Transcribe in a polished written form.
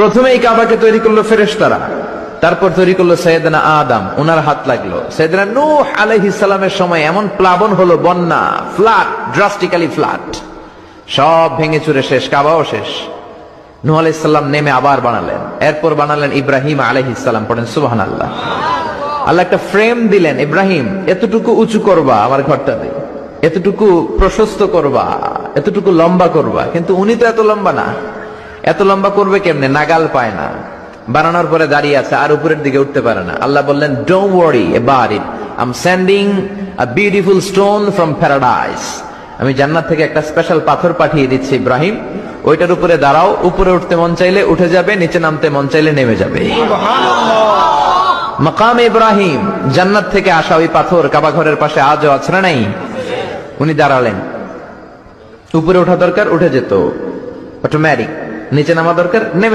প্রথমেই কাবাকে তৈরি করলো ফেরেশতারা, তারপর তৈরি করলো সাইয়েদনা আদম, ওনার হাত লাগলো। সাইয়েদনা নূহ আলাইহিস সালামের সময় এমন প্লাবন হলো, বন্যা, ফ্লাড, ড্রাস্টিক্যালি ফ্লাড, সব ভেঙে চুরে শেষ, কাবাও শেষ। নূহ আলাইহিস সালাম নেমে আবার বানালেন, এরপর বানালেন ইব্রাহিম আলাইহিস সালাম। পড়েন সুবহানাল্লাহ। আল্লাহ একটা ফ্রেম দিলেন, ইব্রাহিম এতটুকু উঁচু করবা আমার ঘরটাতে, এতটুকু প্রশস্ত করবা, এতটুকু লম্বা করবা। কিন্তু উনি তো এত লম্বা না, এত লম্বা করবে কেমনে, নাগাল পায় না। বানানোর পরে দাঁড়িয়ে আছে, আর উপরের দিকে উঠতে পারে না। আল্লাহ বললেন, don't worry about it, I am sending a beautiful stone from paradise. আমি জান্নাত থেকে একটা স্পেশাল পাথর পাঠিয়ে দিচ্ছি ইব্রাহিম, ওইটার উপরে দাঁড়াও, উপরে উঠতে মন চাইলে উঠে যাবে, নিচে নামতে মন চাইলে নেমে যাবে। মাকাম ইব্রাহিম, জান্নাত থেকে আসা ওই পাথর কাবা ঘরের পাশে আজও আছে না নাই? উনি দাঁড়ালেন, উপরে ওঠা দরকার উঠে যেত অটোমেটিক, নিচে নামা দরকার নেমে